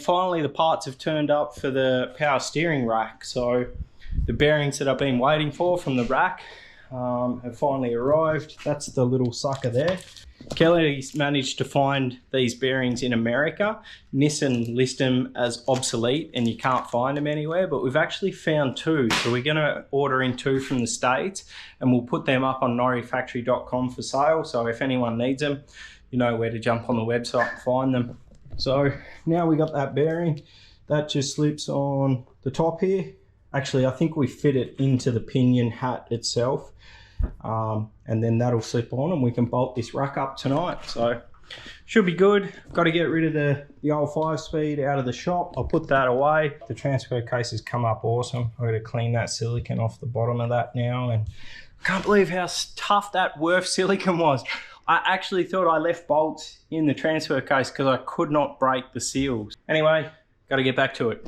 finally the parts have turned up for the power steering rack. So the bearings that I've been waiting for from the rack have finally arrived. That's the little sucker there. Kelly's managed to find these bearings in America. Nissan list them as obsolete and you can't find them anywhere, but we've actually found two. So we're going to order in two from the States and we'll put them up on norifactory.com for sale. So if anyone needs them, you know where to jump on the website and find them. So now we got that bearing. That just slips on the top here. Actually, I think we fit it into the pinion hat itself. And then that'll slip on and we can bolt this rack up tonight. So should be good. Got to get rid of the old 5-speed out of the shop. I'll put that away. The transfer case has come up awesome. I've got to clean that silicone off the bottom of that now, and I can't believe how tough that Worth silicone was. I actually thought I left bolts in the transfer case because I could not break the seals. Anyway, got to get back to it.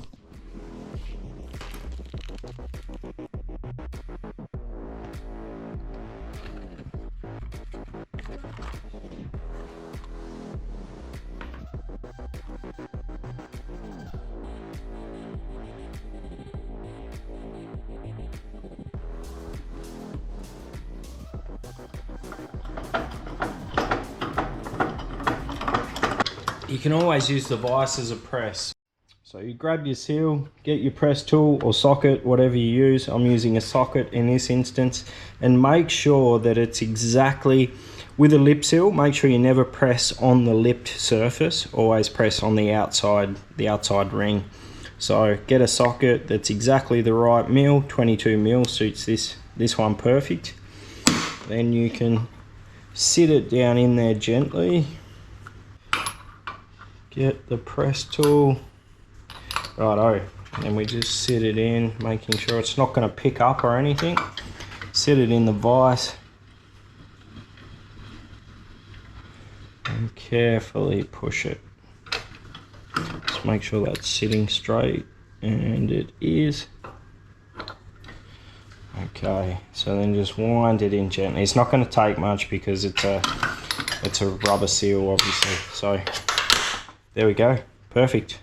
You can always use the vise as a press. So you grab your seal, get your press tool or socket, whatever you use. I'm using a socket in this instance, and make sure that it's exactly with a lip seal. Make sure you never press on the lipped surface, always press on the outside ring. So get a socket that's exactly the right mil. 22 mil suits this one perfect. Then you can sit it down in there gently. Get the press tool, righto, and we just sit it in, making sure it's not going to pick up or anything. Sit it in the vise and carefully push it. Just make sure that's sitting straight, and it is. Okay, so then just wind it in gently. It's not going to take much because it's a rubber seal, obviously. So there we go, perfect.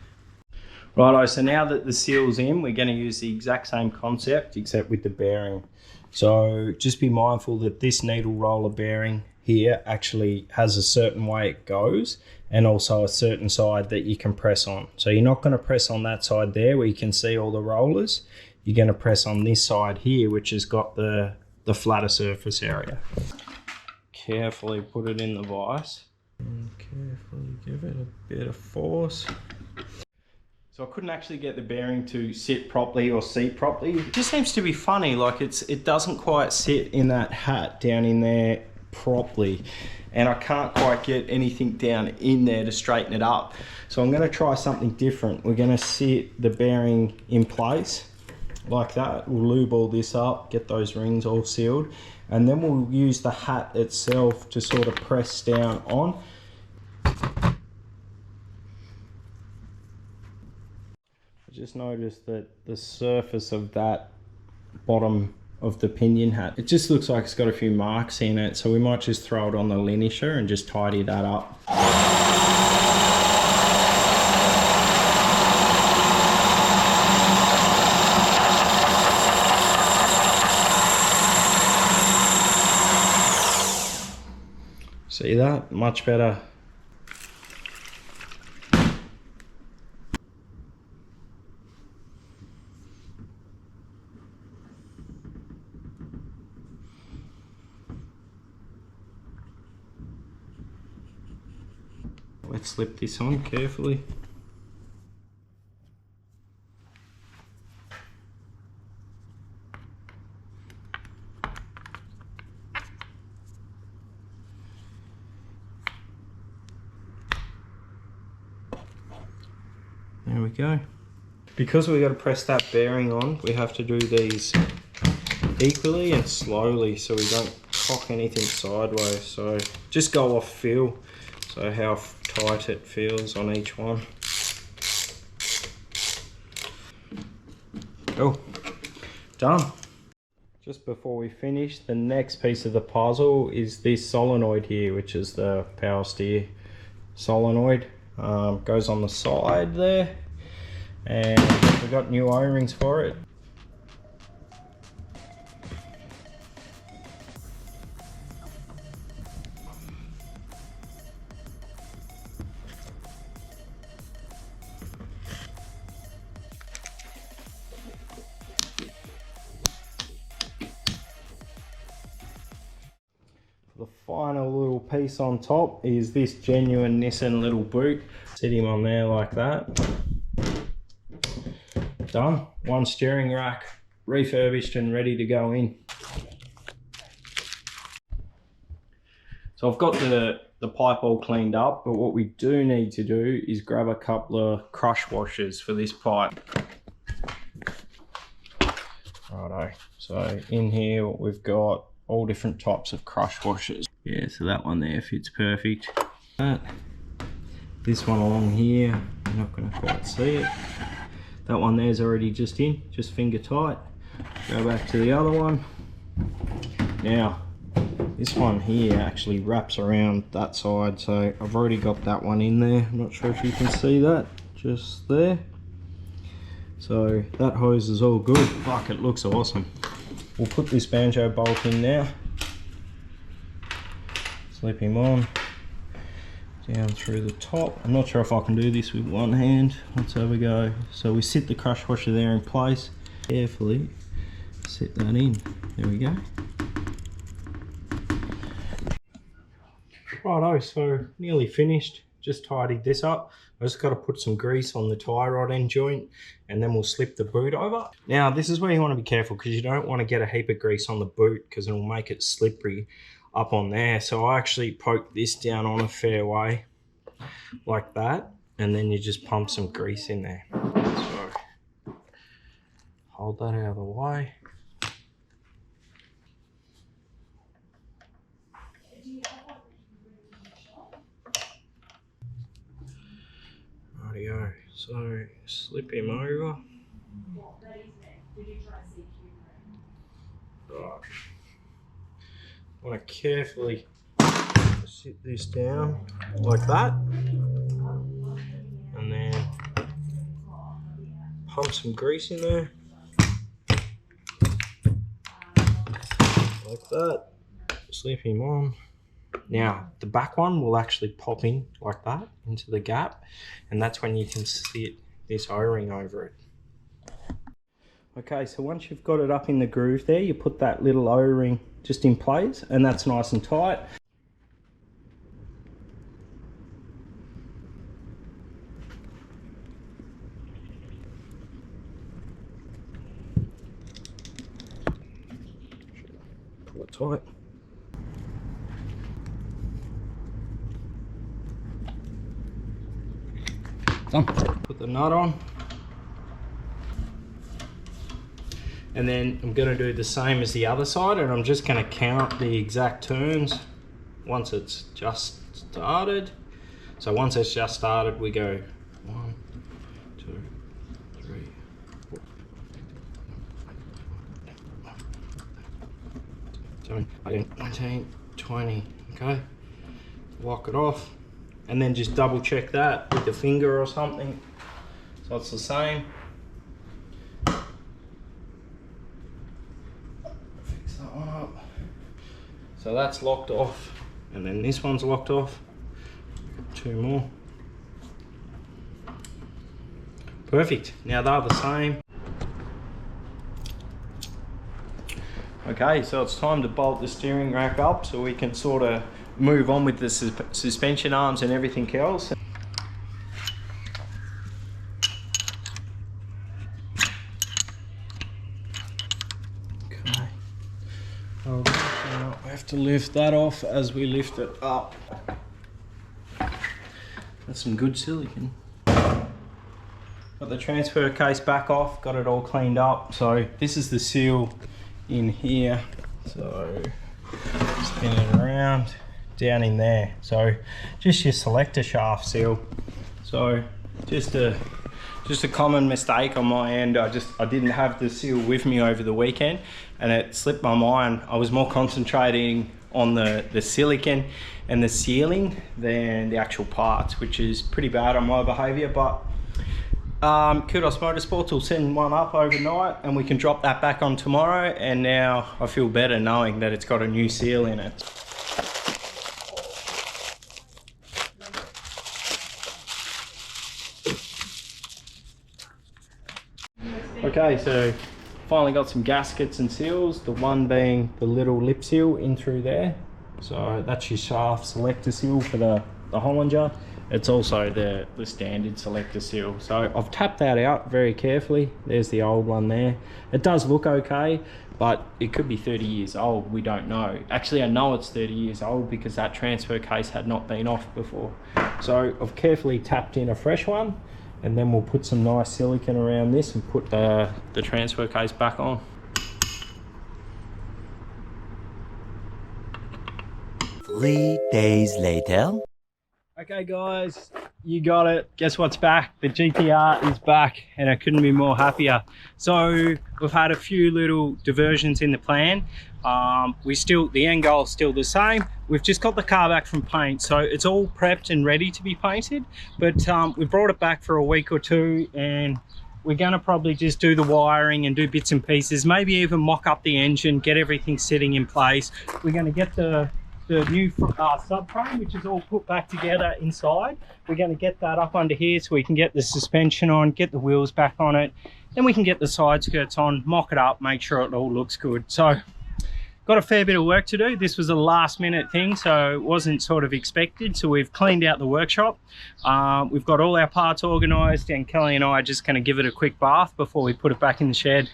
Righto, so now that the seal's in, we're going to use the exact same concept except with the bearing. So just be mindful that this needle roller bearing here actually has a certain way it goes, and also a certain side that you can press on. So you're not going to press on that side there where you can see all the rollers. You're going to press on this side here, which has got the flatter surface area. Carefully put it in the vise. And carefully give it a bit of force. So I couldn't actually get the bearing to sit properly or seat properly. It just seems to be funny, like it doesn't quite sit in that hat down in there properly, and I can't quite get anything down in there to straighten it up. So I'm going to try something different. We're going to sit the bearing in place like that. We'll lube all this up, get those rings all sealed, and then we'll use the hat itself to sort of press down on. I just noticed that the surface of that bottom of the pinion hat, it just looks like it's got a few marks in it, so we might just throw it on the linisher and just tidy that up. See that? Much better. Let's slip this on carefully. There we go. Because we've got to press that bearing on, we have to do these equally and slowly so we don't cock anything sideways. So just go off feel, so how tight it feels on each one. Cool. Done. Just before we finish, the next piece of the puzzle is this solenoid here, which is the power steer solenoid. Goes on the side there, and we got new O-rings for it. The final little piece on top is this genuine Nissan little boot. Sit him on there like that. Done. One steering rack, refurbished and ready to go in. So I've got the pipe all cleaned up, but what we do need to do is grab a couple of crush washers for this pipe. Righto. So in here we've got all different types of crush washers. Yeah, so that one there fits perfect. This one along here, you're not going to quite see it. That one there's already just in, just finger tight. Go back to the other one. Now, this one here actually wraps around that side, so I've already got that one in there. I'm not sure if you can see that, just there. So that hose is all good. Fuck, it looks awesome. We'll put this banjo bolt in now. Slip him on. Down through the top. I'm not sure if I can do this with one hand. Let's have a go. So we sit the crush washer there in place. Carefully set that in. There we go. Righto, so nearly finished. Just tidied this up. I just got to put some grease on the tie rod end joint and then we'll slip the boot over. Now this is where you want to be careful because you don't want to get a heap of grease on the boot because it'll make it slippery up on there. So I actually poked this down on a fair way like that and then you just pump some grease in there. So hold that out of the way. Rightio, so slip him over. Right. I want to carefully sit this down like that and then pump some grease in there like that, slip him on. Now the back one will actually pop in like that into the gap and that's when you can sit this O-ring over it. Okay, so once you've got it up in the groove there, you put that little O-ring just in place and that's nice and tight. Pull it tight. Done. Put the nut on. And then I'm going to do the same as the other side and I'm just going to count the exact turns once it's just started. So once it's just started we go 1, 2, 3, 4, 7, 18, 19, 20. Okay, lock it off and then just double check that with the finger or something so it's the same. So that's locked off and then this one's locked off. 2 more. Perfect. Now they're the same. Okay, so it's time to bolt the steering rack up so we can sort of move on with the suspension arms and everything else. We have to lift that off as we lift it up. That's some good silicone. Got the transfer case back off, got it all cleaned up. So this is the seal in here. So spin it around, down in there. So just your selector shaft seal. So just a common mistake on my end. I didn't have the seal with me over the weekend and it slipped my mind. I was more concentrating on the silicone and the sealing than the actual parts, which is pretty bad on my behavior, but Kudos Motorsports will send one up overnight and we can drop that back on tomorrow, and now I feel better knowing that it's got a new seal in it. Okay, so finally got some gaskets and seals, the one being the little lip seal in through there. So that's your shaft selector seal for the Hollinger. It's also the standard selector seal. So I've tapped that out very carefully. There's the old one there. It does look okay, but it could be 30 years old, we don't know. Actually, I know it's 30 years old because that transfer case had not been off before. So I've carefully tapped in a fresh one, and then we'll put some nice silicone around this and put the transfer case back on. 3 days later. Okay guys, you got it. Guess what's back? The GTR is back, and I couldn't be more happier. So we've had a few little diversions in the plan. The end goal is still the same. We've just got the car back from paint, so it's all prepped and ready to be painted, but we brought it back for a week or two, and we're gonna probably just do the wiring and do bits and pieces, maybe even mock up the engine, get everything sitting in place. We're gonna get the new subframe, which is all put back together inside. We're going to get that up under here so we can get the suspension on, get the wheels back on it, then we can get the side skirts on, mock it up, make sure it all looks good. So got a fair bit of work to do. This was a last minute thing, so it wasn't sort of expected. So we've cleaned out the workshop. We've got all our parts organized, and Kelly and I are just going to give it a quick bath before we put it back in the shed.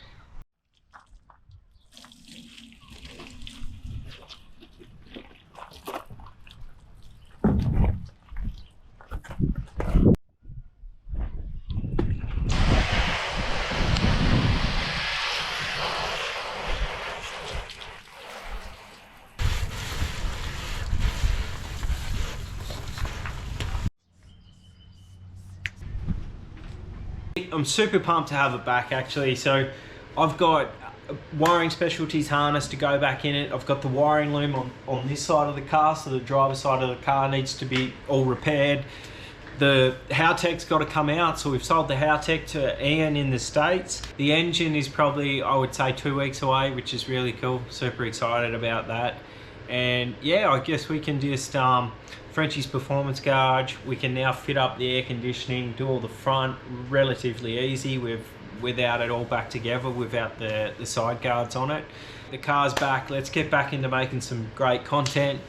I'm super pumped to have it back actually. So I've got wiring specialties harness to go back in it. I've got the wiring loom on this side of the car, so the driver's side of the car needs to be all repaired. The Howtech's got to come out, so we've sold the Howtech to Ian in the States. The engine is probably, I would say, 2 weeks away, which is really cool. Super excited about that. And yeah, I guess we can just Frenchie's performance gauge. We can now fit up the air conditioning, do all the front relatively easy without it all back together, without the side guards on it. The car's back. Let's get back into making some great content.